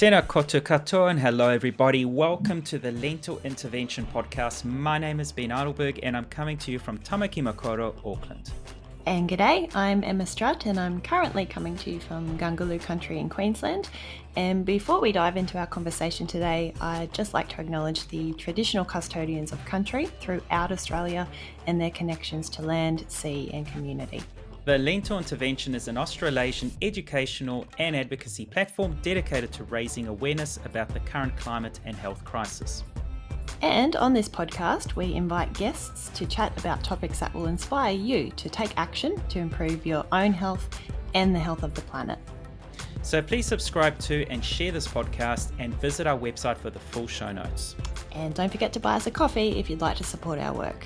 Tēnā koutou katoa and hello everybody. Welcome to the Lentil Intervention Podcast. My name is Ben Eidelberg and I'm coming to you from Tamaki Makaurau, Auckland. And g'day, I'm Emma Strutt and I'm currently coming to you from Gungaloo Country in Queensland. And before we dive into our conversation today, I'd just like to acknowledge the traditional custodians of country throughout Australia and their connections to land, sea and community. The Lentil Intervention is an Australasian educational and advocacy platform dedicated to raising awareness about the current climate and health crisis. And on this podcast, we invite guests to chat about topics that will inspire you to take action to improve your own health and the health of the planet. So please subscribe to and share this podcast and visit our website for the full show notes. And don't forget to buy us a coffee if you'd like to support our work.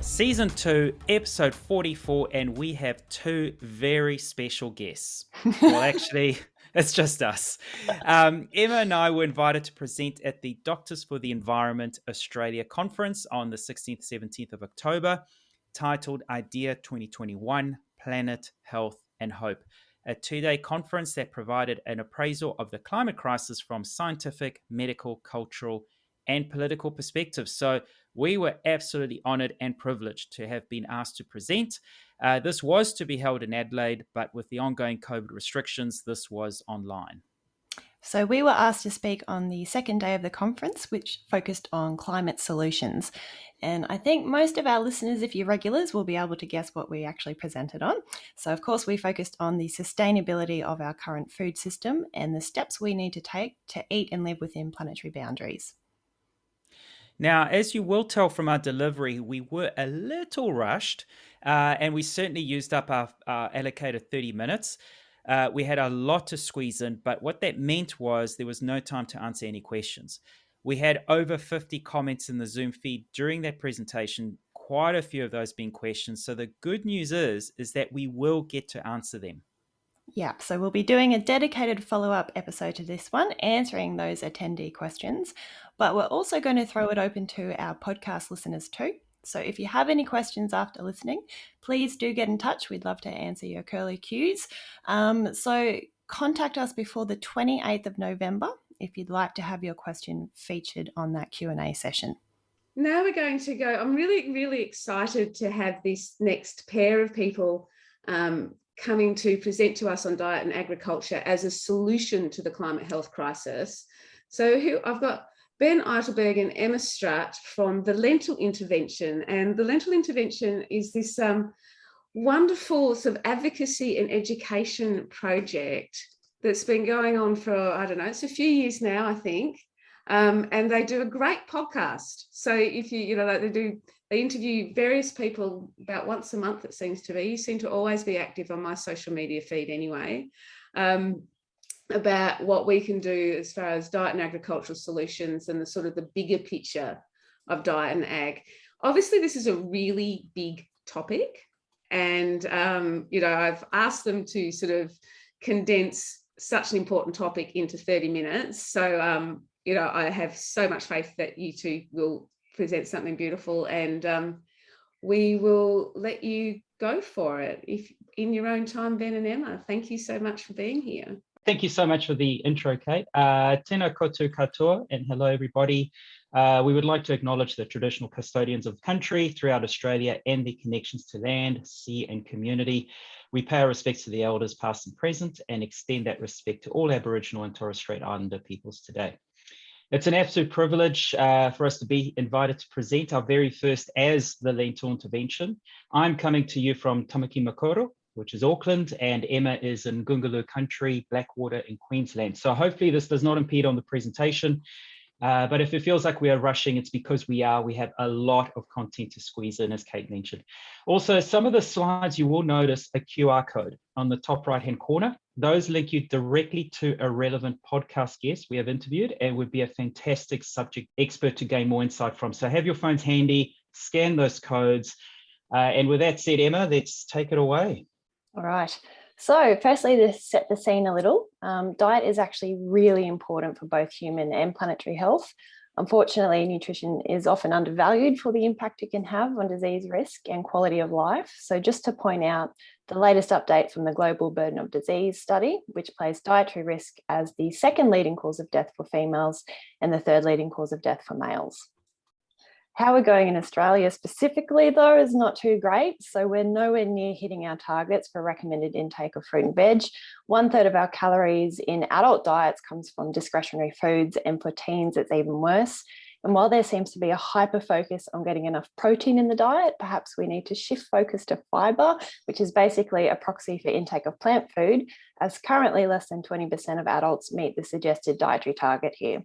Season 2, episode 44, and we have two very special guests. Well, actually, it's just us. Emma and I were invited to present at the Doctors for the Environment Australia conference on the 16th, 17th of October, titled IDEA 2021, Planet, Health and Hope, a two-day conference that provided an appraisal of the climate crisis from scientific, medical, cultural, and political perspectives. So we were absolutely honoured and privileged to have been asked to present. This was to be held in Adelaide, but with the ongoing COVID restrictions, this was online. So we were asked to speak on the second day of the conference, which focused on climate solutions. And I think most of our listeners, if you're regulars, will be able to guess what we actually presented on. So of course, we focused on the sustainability of our current food system and the steps we need to take to eat and live within planetary boundaries. Now, as you will tell from our delivery, we were a little rushed and we certainly used up our allocated 30 minutes. We had a lot to squeeze in, but what that meant was there was no time to answer any questions. We had over 50 comments in the Zoom feed during that presentation, quite a few of those being questions. So the good news is that we will get to answer them. Yeah, so we'll be doing a dedicated follow-up episode to this one, answering those attendee questions, but we're also going to throw it open to our podcast listeners too. So if you have any questions after listening, please do get in touch. We'd love to answer your curly cues. So contact us before the 28th of November if you'd like to have your question featured on that Q&A session. Now we're going to go, I'm really, really excited to have this next pair of people coming to present to us on diet and agriculture as a solution to the climate health crisis. So I've got Ben Eidelberg and Emma Strutt from the Lentil Intervention. And the Lentil Intervention is this wonderful sort of advocacy and education project that's been going on for, I don't know, it's a few years now, I think. And they do a great podcast. So if they interview various people about once a month, it seems to be. You seem to always be active on my social media feed anyway, about what we can do as far as diet and agricultural solutions and the sort of the bigger picture of diet and ag. Obviously, this is a really big topic. And, I've asked them to sort of condense such an important topic into 30 minutes. So, I have so much faith that you two will present something beautiful and we will let you go for it if in your own time, Ben and Emma. Thank you so much for being here. Thank you so much for the intro, Kate. Tēnā koutou katoa and hello, everybody. We would like to acknowledge the traditional custodians of the country throughout Australia and their connections to land, sea and community. We pay our respects to the elders past and present and extend that respect to all Aboriginal and Torres Strait Islander peoples today. It's an absolute privilege for us to be invited to present our very first as the Lentil Intervention. I'm coming to you from Tamaki Makaurau, which is Auckland, and Emma is in Gungaloo Country, Blackwater in Queensland. So hopefully this does not impede on the presentation. But if it feels like we are rushing, it's because we are. We have a lot of content to squeeze in, as Kate mentioned. Also, some of the slides, you will notice a QR code on the top right-hand corner. Those link you directly to a relevant podcast guest we have interviewed and would be a fantastic subject expert to gain more insight from. So have your phones handy, scan those codes. And with that said, Emma, let's take it away. All right. So firstly, to set the scene a little, diet is actually really important for both human and planetary health. Unfortunately, nutrition is often undervalued for the impact it can have on disease risk and quality of life. So just to point out the latest update from the Global Burden of Disease study, which placed dietary risk as the second leading cause of death for females and the third leading cause of death for males. How we're going in Australia specifically, though, is not too great. So we're nowhere near hitting our targets for recommended intake of fruit and veg. 1/3 of our calories in adult diets comes from discretionary foods, and for teens, it's even worse. And while there seems to be a hyper focus on getting enough protein in the diet, perhaps we need to shift focus to fibre, which is basically a proxy for intake of plant food, as currently less than 20% of adults meet the suggested dietary target here.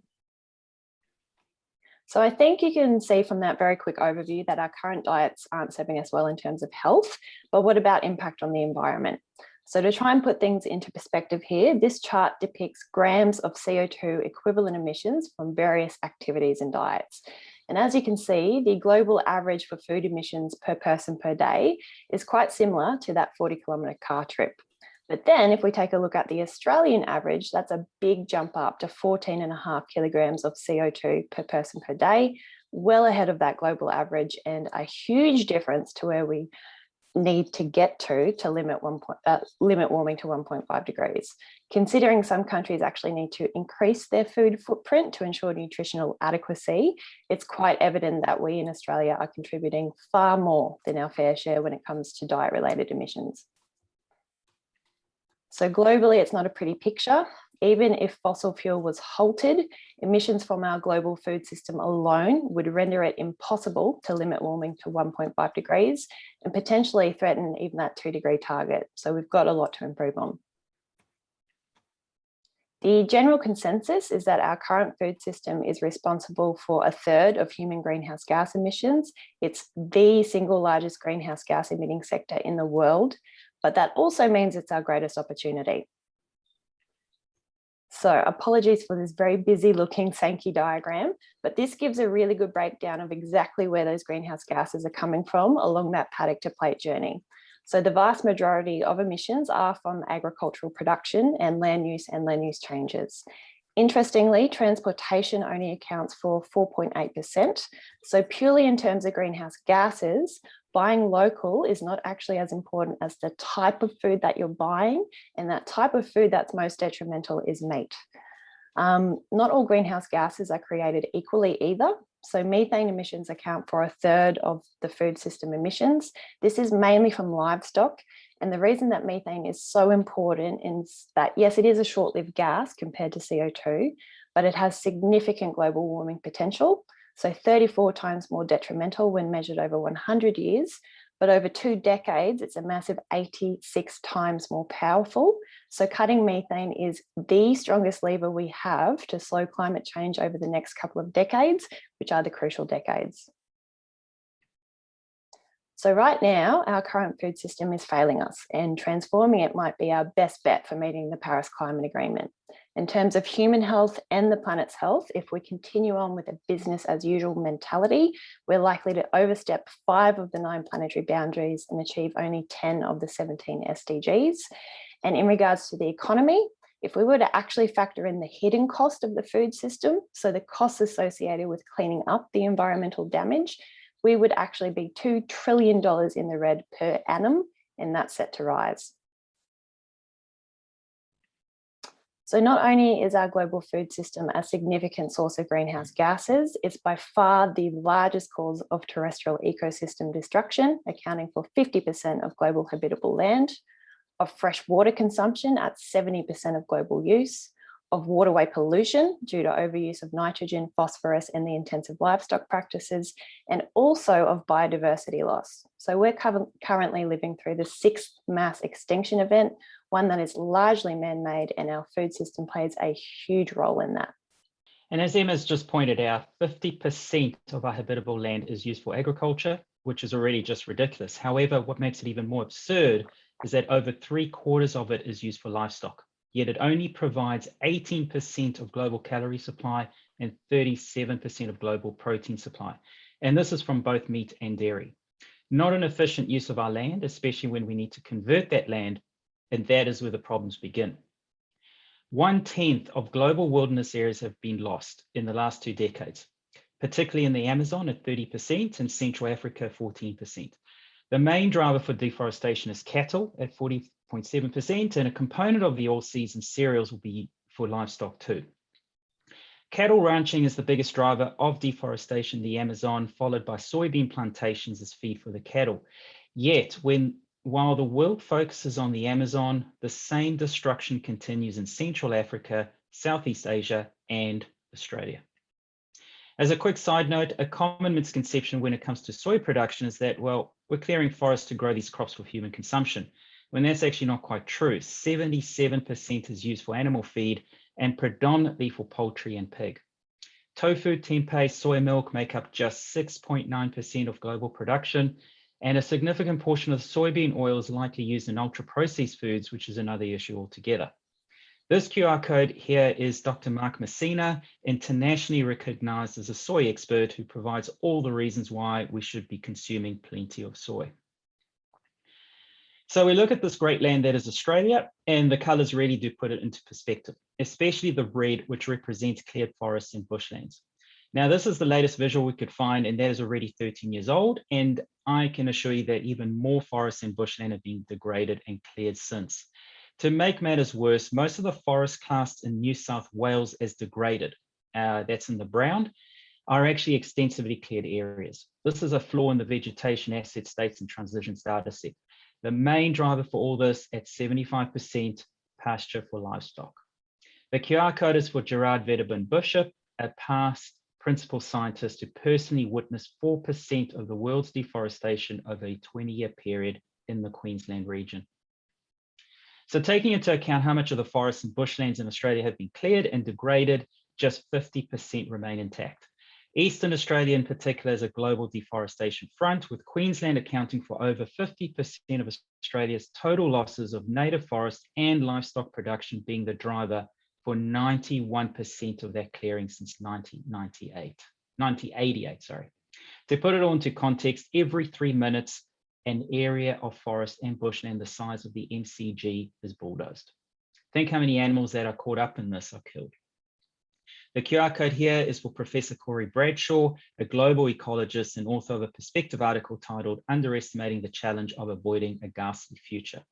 So I think you can see from that very quick overview that our current diets aren't serving us well in terms of health, but what about impact on the environment? So to try and put things into perspective here, this chart depicts grams of CO2 equivalent emissions from various activities and diets. And as you can see, the global average for food emissions per person per day is quite similar to that 40-kilometre car trip. But then if we take a look at the Australian average, that's a big jump up to 14.5 kilograms of CO2 per person per day, well ahead of that global average, and a huge difference to where we need to get to limit warming to 1.5 degrees. Considering some countries actually need to increase their food footprint to ensure nutritional adequacy, it's quite evident that we in Australia are contributing far more than our fair share when it comes to diet-related emissions. So globally, it's not a pretty picture. Even if fossil fuel was halted, emissions from our global food system alone would render it impossible to limit warming to 1.5 degrees and potentially threaten even that 2-degree target. So we've got a lot to improve on. The general consensus is that our current food system is responsible for 1/3 of human greenhouse gas emissions. It's the single largest greenhouse gas emitting sector in the world, but that also means it's our greatest opportunity. So apologies for this very busy looking Sankey diagram, but this gives a really good breakdown of exactly where those greenhouse gases are coming from along that paddock to plate journey. So the vast majority of emissions are from agricultural production and land use changes. Interestingly, transportation only accounts for 4.8%. So purely in terms of greenhouse gases, buying local is not actually as important as the type of food that you're buying, and that type of food that's most detrimental is meat. Not all greenhouse gases are created equally either. So methane emissions account for 1/3 of the food system emissions. This is mainly from livestock. And the reason that methane is so important is that, yes, it is a short-lived gas compared to CO2, but it has significant global warming potential. So 34 times more detrimental when measured over 100 years, but over 2 decades, it's a massive 86 times more powerful. So cutting methane is the strongest lever we have to slow climate change over the next couple of decades, which are the crucial decades. So right now, our current food system is failing us, and transforming it might be our best bet for meeting the Paris Climate Agreement. In terms of human health and the planet's health, if we continue on with a business as usual mentality, we're likely to overstep 5 of the 9 planetary boundaries and achieve only 10 of the 17 SDGs. And in regards to the economy, if we were to actually factor in the hidden cost of the food system, so the costs associated with cleaning up the environmental damage, we would actually be $2 trillion in the red per annum, and that's set to rise. So not only is our global food system a significant source of greenhouse gases, it's by far the largest cause of terrestrial ecosystem destruction, accounting for 50% of global habitable land, of fresh water consumption at 70% of global use, of waterway pollution due to overuse of nitrogen, phosphorus, and the intensive livestock practices, and also of biodiversity loss. So we're currently living through the 6th mass extinction event, one that is largely man-made, and our food system plays a huge role in that. And as Emma's just pointed out, 50% of our habitable land is used for agriculture, which is already just ridiculous. However, what makes it even more absurd is that over 3/4 of it is used for livestock. Yet it only provides 18% of global calorie supply and 37% of global protein supply. And this is from both meat and dairy. Not an efficient use of our land, especially when we need to convert that land, and that is where the problems begin. 1/10 of global wilderness areas have been lost in the last 2 decades. particularly in the Amazon at 30% and Central Africa 14%. The main driver for deforestation is cattle at 40.7%, and a component of the all-season cereals will be for livestock too. Cattle ranching is the biggest driver of deforestation in the Amazon, followed by soybean plantations as feed for the cattle. Yet, while the world focuses on the Amazon, the same destruction continues in Central Africa, Southeast Asia, and Australia. As a quick side note, a common misconception when it comes to soy production is that, well, we're clearing forests to grow these crops for human consumption, when that's actually not quite true. 77% is used for animal feed and predominantly for poultry and pig. Tofu, tempeh, soy milk make up just 6.9% of global production, and a significant portion of soybean oil is likely used in ultra-processed foods, which is another issue altogether. This QR code here is Dr. Mark Messina, internationally recognized as a soy expert who provides all the reasons why we should be consuming plenty of soy. So we look at this great land that is Australia, and the colors really do put it into perspective, especially the red, which represents cleared forests and bushlands. Now, this is the latest visual we could find, and that is already 13 years old, and I can assure you that even more forests and bushland have been degraded and cleared since. To make matters worse, most of the forests classed in New South Wales as degraded, that's in the brown, are actually extensively cleared areas. This is a flaw in the vegetation asset states and transitions data set. The main driver for all this at 75% pasture for livestock. The QR code is for Gerard Vedderburn Bishop, a past principal scientist who personally witnessed 4% of the world's deforestation over a 20-year period in the Queensland region. So taking into account how much of the forests and bushlands in Australia have been cleared and degraded, just 50% remain intact. Eastern Australia in particular is a global deforestation front, with Queensland accounting for over 50% of Australia's total losses of native forest and livestock production, being the driver for 91% of that clearing since 1988. To put it all into context, every 3 minutes, an area of forest and bushland the size of the MCG is bulldozed. Think how many animals that are caught up in this are killed. The QR code here is for Professor Corey Bradshaw, a global ecologist and author of a perspective article titled Underestimating the Challenge of Avoiding a Ghastly Future.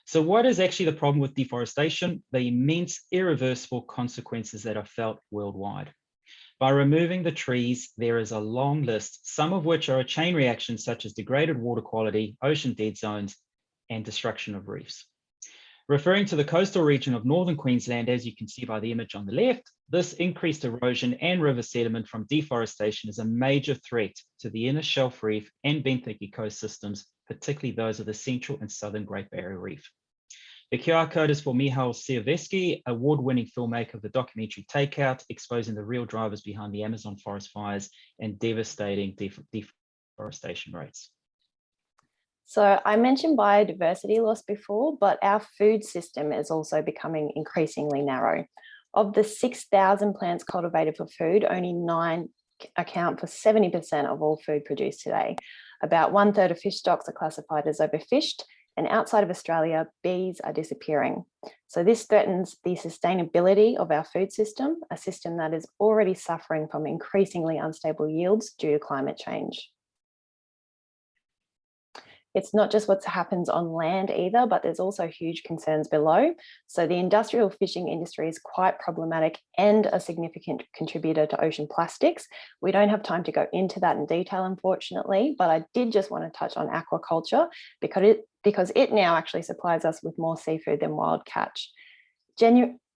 So what is actually the problem with deforestation? The immense irreversible consequences that are felt worldwide. By removing the trees, there is a long list, some of which are a chain reaction, such as degraded water quality, ocean dead zones, and destruction of reefs. Referring to the coastal region of northern Queensland, as you can see by the image on the left, this increased erosion and river sediment from deforestation is a major threat to the inner shelf reef and benthic ecosystems, particularly those of the central and southern Great Barrier Reef. The QR code is for Michal Siewiecki, award-winning filmmaker of the documentary Takeout, exposing the real drivers behind the Amazon forest fires and devastating deforestation rates. So I mentioned biodiversity loss before, but our food system is also becoming increasingly narrow. Of the 6,000 plants cultivated for food, only 9 account for 70% of all food produced today. About 1/3 of fish stocks are classified as overfished, and outside of Australia, bees are disappearing. So this threatens the sustainability of our food system, a system that is already suffering from increasingly unstable yields due to climate change. It's not just what happens on land either, but there's also huge concerns below. So the industrial fishing industry is quite problematic and a significant contributor to ocean plastics. We don't have time to go into that in detail, unfortunately, but I did just want to touch on aquaculture because it now actually supplies us with more seafood than wild catch.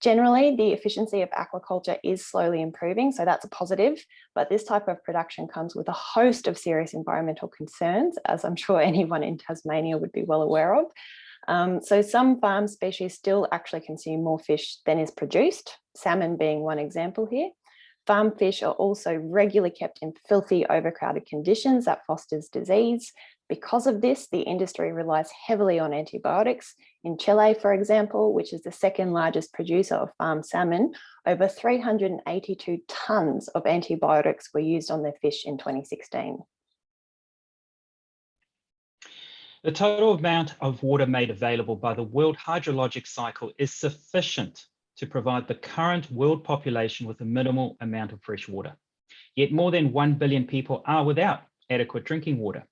Generally, the efficiency of aquaculture is slowly improving, so that's a positive, but this type of production comes with a host of serious environmental concerns, as I'm sure anyone in Tasmania would be well aware of. So some farm species still actually consume more fish than is produced, salmon being one example here. Farm fish are also regularly kept in filthy, overcrowded conditions that fosters disease. Because of this, the industry relies heavily on antibiotics. In Chile, for example, which is the second largest producer of farm salmon, over 382 tonnes of antibiotics were used on their fish in 2016. The total amount of water made available by the World Hydrologic Cycle is sufficient to provide the current world population with a minimal amount of fresh water. Yet more than 1 billion people are without adequate drinking water.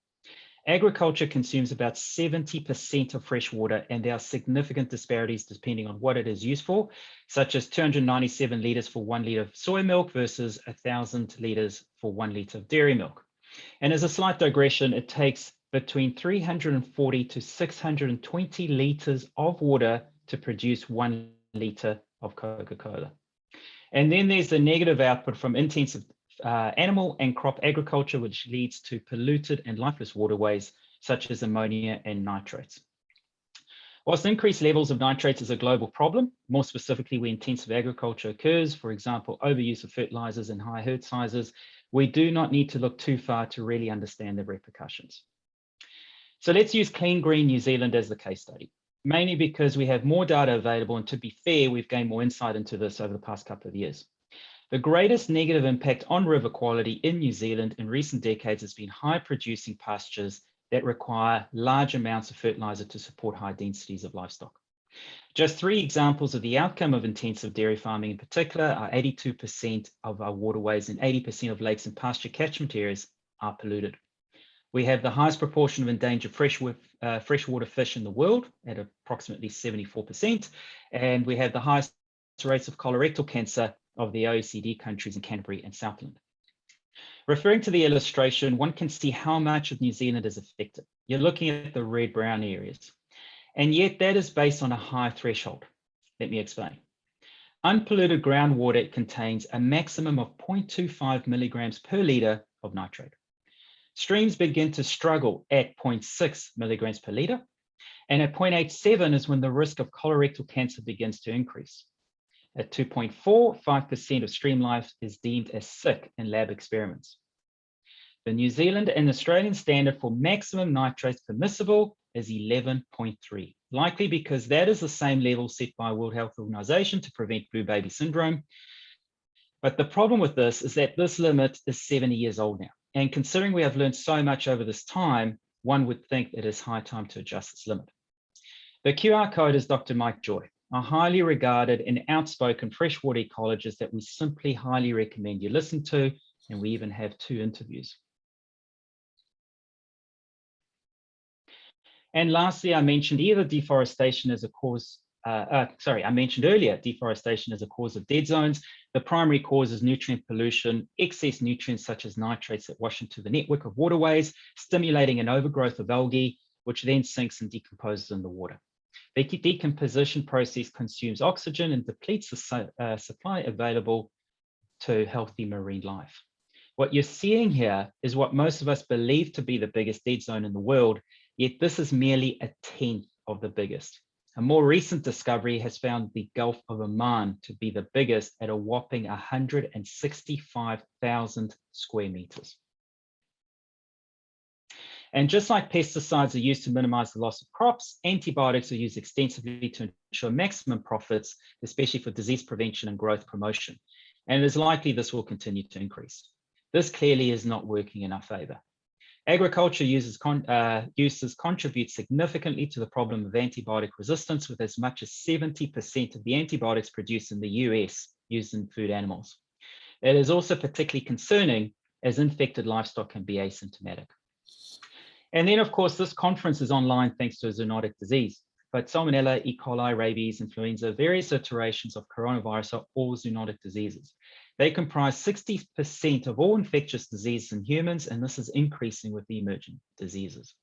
Agriculture consumes about 70% of fresh water, and there are significant disparities depending on what it is used for, such as 297 litres for 1 litre of soy milk versus 1,000 litres for 1 litre of dairy milk. And as a slight digression, it takes between 340 to 620 litres of water to produce 1 litre of Coca-Cola. And then there's the negative output from intensive animal and crop agriculture, which leads to polluted and lifeless waterways, such as ammonia and nitrates. Whilst increased levels of nitrates is a global problem, more specifically where intensive agriculture occurs, for example, overuse of fertilizers and high herd sizes, we do not need to look too far to really understand the repercussions. So let's use Clean Green New Zealand as the case study, mainly because we have more data available, and to be fair, we've gained more insight into this over the past couple of years. The greatest negative impact on river quality in New Zealand in recent decades has been high producing pastures that require large amounts of fertilizer to support high densities of livestock. Just 3 examples of the outcome of intensive dairy farming in particular are 82% of our waterways and 80% of lakes and pasture catchment areas are polluted. We have the highest proportion of endangered freshwater fish in the world at approximately 74%, and we have the highest rates of colorectal cancer of the OECD countries in Canterbury and Southland. Referring to the illustration, one can see how much of New Zealand is affected. You're looking at the red-brown areas, and yet that is based on a high threshold. Let me explain. Unpolluted groundwater contains a maximum of 0.25 milligrams per litre of nitrate. Streams begin to struggle at 0.6 milligrams per litre, and at 0.87 is when the risk of colorectal cancer begins to increase. At 2.4, 5% of stream life is deemed as sick in lab experiments. The New Zealand and Australian standard for maximum nitrates permissible is 11.3, likely because that is the same level set by World Health Organization to prevent blue baby syndrome. But the problem with this is that this limit is 70 years old now. And considering we have learned so much over this time, one would think it is high time to adjust this limit. The QR code is Dr. Mike Joy, a highly regarded and outspoken freshwater ecologist that we simply highly recommend you listen to, and we even have 2 interviews. And lastly, I mentioned earlier deforestation as a cause of dead zones. The primary cause is nutrient pollution, excess nutrients such as nitrates that wash into the network of waterways, stimulating an overgrowth of algae, which then sinks and decomposes in the water. The decomposition process consumes oxygen and depletes the supply available to healthy marine life. What you're seeing here is what most of us believe to be the biggest dead zone in the world, yet this is merely a 10th of the biggest. A more recent discovery has found the Gulf of Oman to be the biggest at a whopping 165,000 square meters. And just like pesticides are used to minimize the loss of crops, antibiotics are used extensively to ensure maximum profits, especially for disease prevention and growth promotion. And it is likely this will continue to increase. This clearly is not working in our favor. Agriculture uses contribute significantly to the problem of antibiotic resistance, with as much as 70% of the antibiotics produced in the US used in food animals. It is also particularly concerning as infected livestock can be asymptomatic. And then, of course, this conference is online thanks to a zoonotic disease. But Salmonella, E. coli, rabies, influenza, various iterations of coronavirus are all zoonotic diseases. They comprise 60% of all infectious diseases in humans, and this is increasing with the emerging diseases.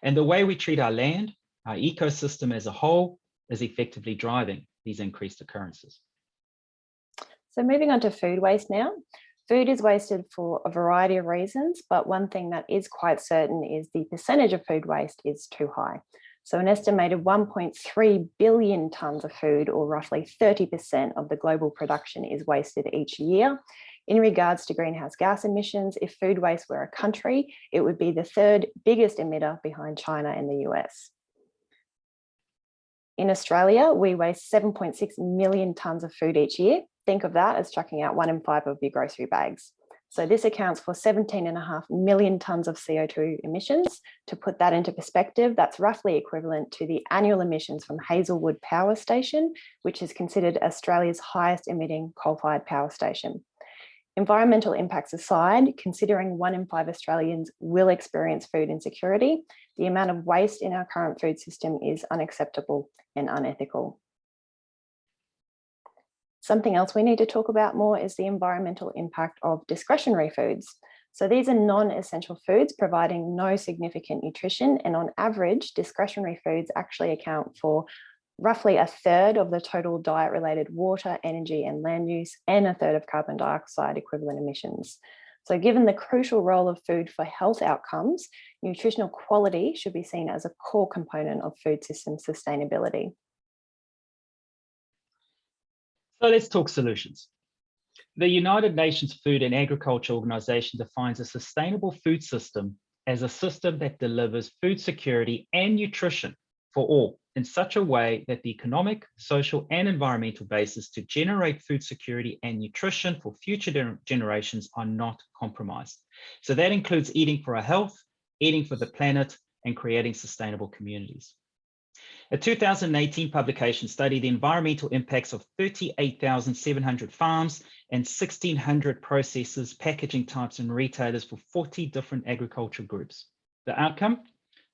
And the way we treat our land, our ecosystem as a whole, is effectively driving these increased occurrences. So moving on to food waste now. Food is wasted for a variety of reasons, but one thing that is quite certain is the percentage of food waste is too high. So an estimated 1.3 billion tonnes of food, or roughly 30% of the global production, is wasted each year. In regards to greenhouse gas emissions, if food waste were a country, it would be the 3rd biggest emitter behind China and the US. In Australia, we waste 7.6 million tonnes of food each year. Think of that as chucking out 1 in 5 of your grocery bags. So this accounts for 17.5 million tonnes of CO2 emissions. To put that into perspective, that's roughly equivalent to the annual emissions from Hazelwood Power Station, which is considered Australia's highest emitting coal-fired power station. Environmental impacts aside, considering 1 in 5 Australians will experience food insecurity, the amount of waste in our current food system is unacceptable and unethical. Something else we need to talk about more is the environmental impact of discretionary foods. So these are non-essential foods providing no significant nutrition, and on average, discretionary foods actually account for roughly 1/3 of the total diet-related water, energy, and land use, and 1/3 of carbon dioxide equivalent emissions. So given the crucial role of food for health outcomes, nutritional quality should be seen as a core component of food system sustainability. So let's talk solutions. The United Nations Food and Agriculture Organization defines a sustainable food system as a system that delivers food security and nutrition for all in such a way that the economic, social, and environmental basis to generate food security and nutrition for future generations are not compromised. So that includes eating for our health, eating for the planet, and creating sustainable communities. A 2018 publication studied the environmental impacts of 38,700 farms and 1,600 processors, packaging types, and retailers for 40 different agricultural groups. The outcome?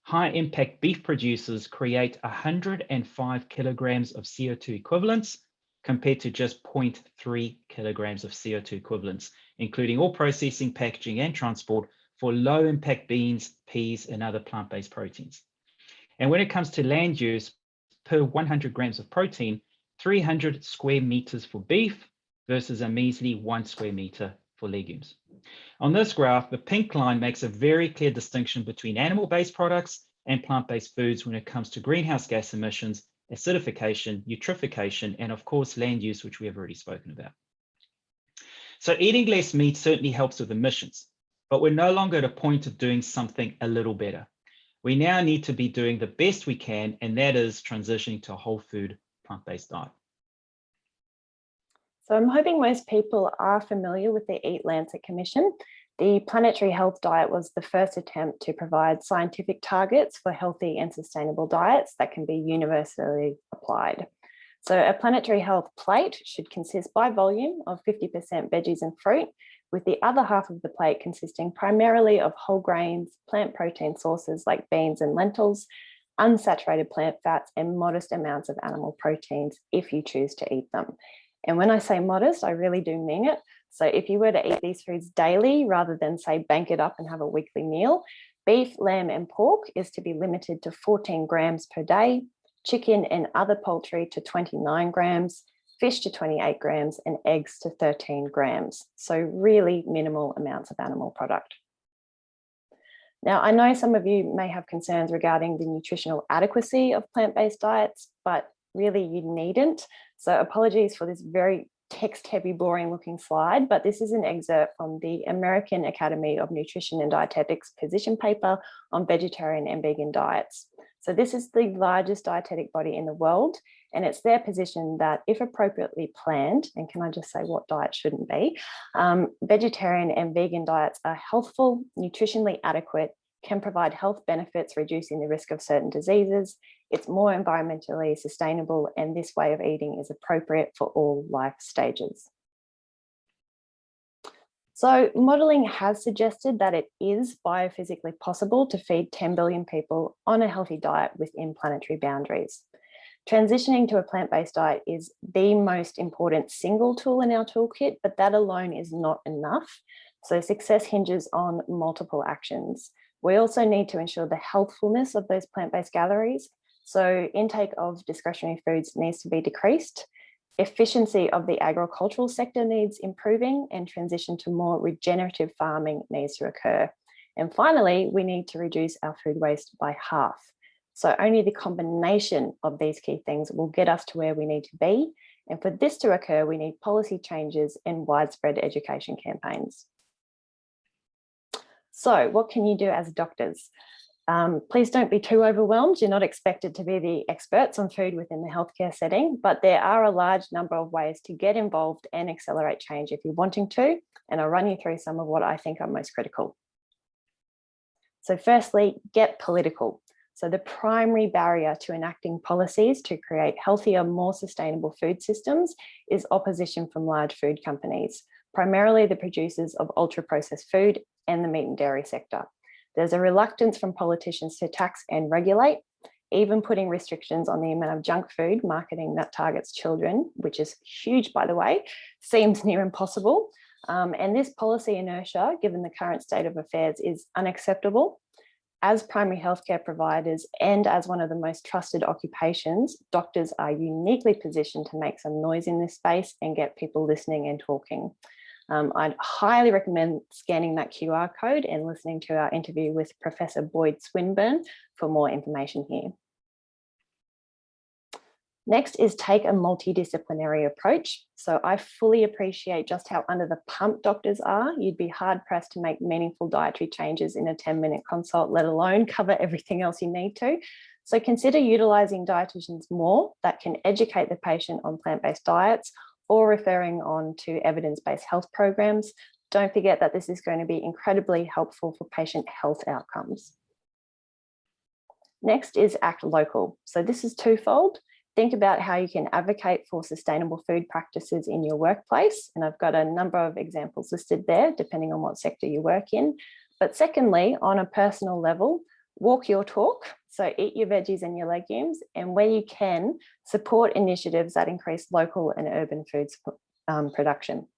High impact beef producers create 105 kilograms of CO2 equivalents compared to just 0.3 kilograms of CO2 equivalents, including all processing, packaging, and transport for low impact beans, peas, and other plant-based proteins. And when it comes to land use, per 100 grams of protein, 300 square meters for beef versus a measly 1 square meter for legumes. On this graph, the pink line makes a very clear distinction between animal-based products and plant-based foods when it comes to greenhouse gas emissions, acidification, eutrophication, and of course, land use, which we have already spoken about. So eating less meat certainly helps with emissions, but we're no longer at a point of doing something a little better. We now need to be doing the best we can, and that is transitioning to a whole food, plant-based diet. So I'm hoping most people are familiar with the Eat Lancet Commission. The Planetary Health Diet was the first attempt to provide scientific targets for healthy and sustainable diets that can be universally applied. So a planetary health plate should consist by volume of 50% veggies and fruit, with the other half of the plate consisting primarily of whole grains, plant protein sources like beans and lentils, unsaturated plant fats, and modest amounts of animal proteins if you choose to eat them. And when I say modest, I really do mean it. So if you were to eat these foods daily, rather than say bank it up and have a weekly meal, beef, lamb, and pork is to be limited to 14 grams per day, chicken and other poultry to 29 grams, fish to 28 grams, and eggs to 13 grams. So really minimal amounts of animal product. Now, I know some of you may have concerns regarding the nutritional adequacy of plant-based diets, but really you needn't. So apologies for this very text-heavy, boring-looking slide, but this is an excerpt from the American Academy of Nutrition and Dietetics position paper on vegetarian and vegan diets. So this is the largest dietetic body in the world, and it's their position that if appropriately planned, and can I just say what diet shouldn't be, vegetarian and vegan diets are healthful, nutritionally adequate, can provide health benefits, reducing the risk of certain diseases. It's more environmentally sustainable, and this way of eating is appropriate for all life stages. So modelling has suggested that it is biophysically possible to feed 10 billion people on a healthy diet within planetary boundaries. Transitioning to a plant-based diet is the most important single tool in our toolkit, but that alone is not enough. So success hinges on multiple actions. We also need to ensure the healthfulness of those plant-based calories. So intake of discretionary foods needs to be decreased. Efficiency of the agricultural sector needs improving, and transition to more regenerative farming needs to occur. And finally, we need to reduce our food waste by half. So only the combination of these key things will get us to where we need to be. And for this to occur, we need policy changes and widespread education campaigns. So what can you do as doctors? Please don't be too overwhelmed. You're not expected to be the experts on food within the healthcare setting, but there are a large number of ways to get involved and accelerate change if you're wanting to, and I'll run you through some of what I think are most critical. So firstly, get political. So the primary barrier to enacting policies to create healthier, more sustainable food systems is opposition from large food companies. primarily the producers of ultra-processed food and the meat and dairy sector. There's a reluctance from politicians to tax and regulate, even putting restrictions on the amount of junk food marketing that targets children, which is huge, by the way, seems near impossible. And this policy inertia, given the current state of affairs, is unacceptable. As primary healthcare providers and as one of the most trusted occupations, doctors are uniquely positioned to make some noise in this space and get people listening and talking. I'd highly recommend scanning that QR code and listening to our interview with Professor Boyd Swinburne for more information here. Next is take a multidisciplinary approach. So I fully appreciate just how under the pump doctors are. You'd be hard pressed to make meaningful dietary changes in a 10-minute consult, let alone cover everything else you need to. So consider utilising dietitians more that can educate the patient on plant-based diets or referring on to evidence-based health programs. Don't forget that this is going to be incredibly helpful for patient health outcomes. Next is act local. So this is twofold. Think about how you can advocate for sustainable food practices in your workplace. And I've got a number of examples listed there, depending on what sector you work in. But secondly, on a personal level, walk your talk. So eat your veggies and your legumes, and where you can, support initiatives that increase local and urban food production.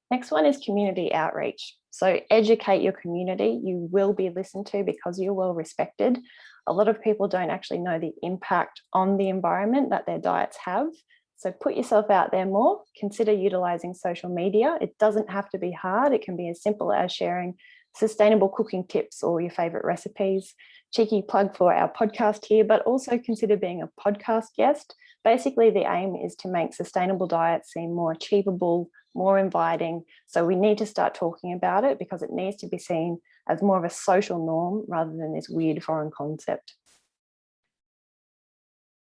Next one is community outreach. So educate your community. You will be listened to because you're well respected. A lot of people don't actually know the impact on the environment that their diets have. So put yourself out there more. Consider utilizing social media. It doesn't have to be hard. It can be as simple as sharing sustainable cooking tips or your favorite recipes. Cheeky plug for our podcast here, but also consider being a podcast guest. Basically, the aim is to make sustainable diets seem more achievable, more inviting. So we need to start talking about it because it needs to be seen as more of a social norm rather than this weird foreign concept.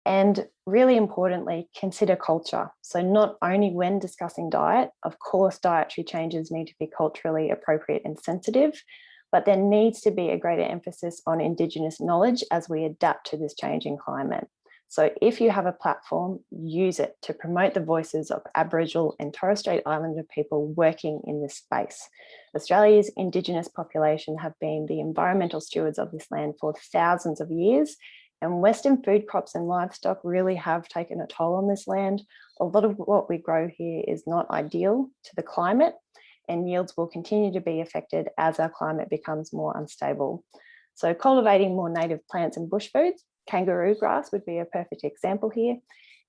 And really importantly, consider culture. So not only when discussing diet, of course, dietary changes need to be culturally appropriate and sensitive, but there needs to be a greater emphasis on Indigenous knowledge as we adapt to this changing climate. So if you have a platform, use it to promote the voices of Aboriginal and Torres Strait Islander people working in this space. Australia's Indigenous population have been the environmental stewards of this land for thousands of years, and Western food crops and livestock really have taken a toll on this land. A lot of what we grow here is not ideal to the climate, and yields will continue to be affected as our climate becomes more unstable. So cultivating more native plants and bush foods, kangaroo grass would be a perfect example here,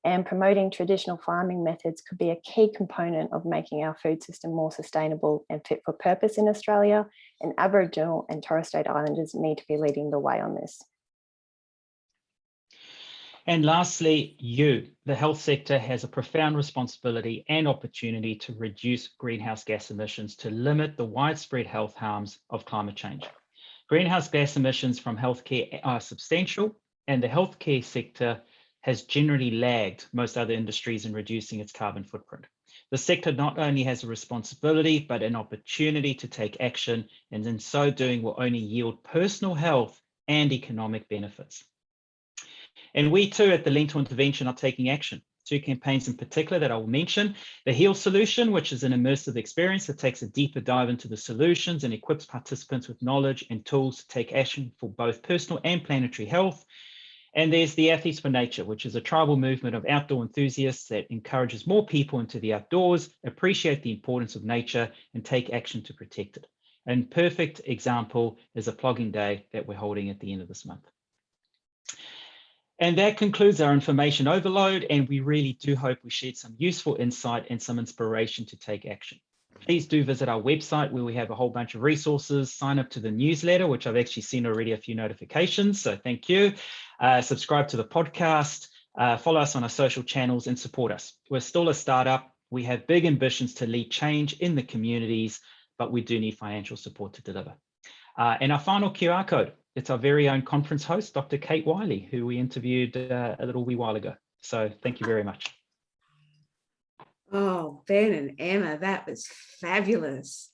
and promoting traditional farming methods could be a key component of making our food system more sustainable and fit for purpose in Australia, and Aboriginal and Torres Strait Islanders need to be leading the way on this. And lastly, the health sector has a profound responsibility and opportunity to reduce greenhouse gas emissions to limit the widespread health harms of climate change. Greenhouse gas emissions from healthcare are substantial, and the healthcare sector has generally lagged most other industries in reducing its carbon footprint. The sector not only has a responsibility, but an opportunity to take action, and in so doing will only yield personal health and economic benefits. And we too at the Lentil Intervention are taking action. 2 campaigns in particular that I will mention: the HEAL solution, which is an immersive experience that takes a deeper dive into the solutions and equips participants with knowledge and tools to take action for both personal and planetary health. And there's the Athletes for Nature, which is a tribal movement of outdoor enthusiasts that encourages more people into the outdoors, appreciate the importance of nature, and take action to protect it. A perfect example is a plogging day that we're holding at the end of this month. And that concludes our information overload, and we really do hope we shared some useful insight and some inspiration to take action. Please do visit our website where we have a whole bunch of resources. Sign up to the newsletter, which I've actually seen already a few notifications, so thank you. Subscribe to the podcast, follow us on our social channels, and support us. We're still a startup. We have big ambitions to lead change in the communities, but we do need financial support to deliver. And our final QR code, it's our very own conference host, Dr. Kate Wiley, who we interviewed a little wee while ago. So thank you very much. Oh, Ben and Emma, that was fabulous.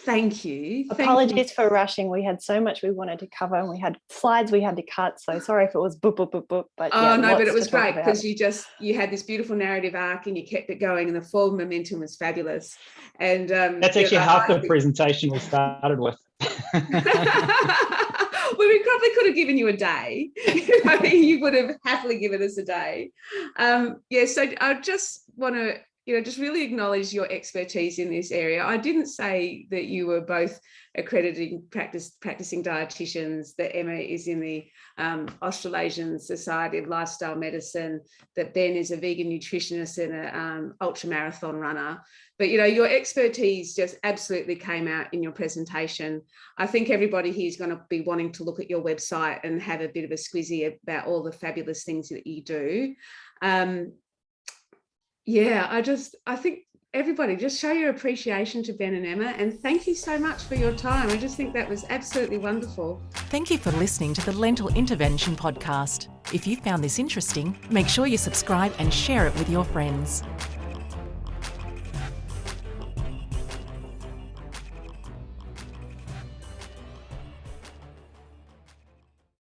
Thank you. Apologies for rushing. We had so much we wanted to cover, and we had slides we had to cut. So sorry if it was boop, boop, boop, boop. But Oh yeah, no, but it lots was to talk great about. because you had this beautiful narrative arc and you kept it going, and the forward momentum was fabulous. And that's actually half the presentation we started with. Well, we probably could have given you a day. You would have happily given us a day. So I just want to, just really acknowledge your expertise in this area. I didn't say that you were both accredited practicing dietitians, that Emma is in the Australasian Society of Lifestyle Medicine, that Ben is a vegan nutritionist and an ultra marathon runner. But, your expertise just absolutely came out in your presentation. I think everybody here is going to be wanting to look at your website and have a bit of a squizzy about all the fabulous things that you do. I think everybody just show your appreciation to Ben and Emma, and thank you so much for your time. I just think that was absolutely wonderful. Thank you for listening to the Lentil Intervention Podcast. If you found this interesting, make sure you subscribe and share it with your friends.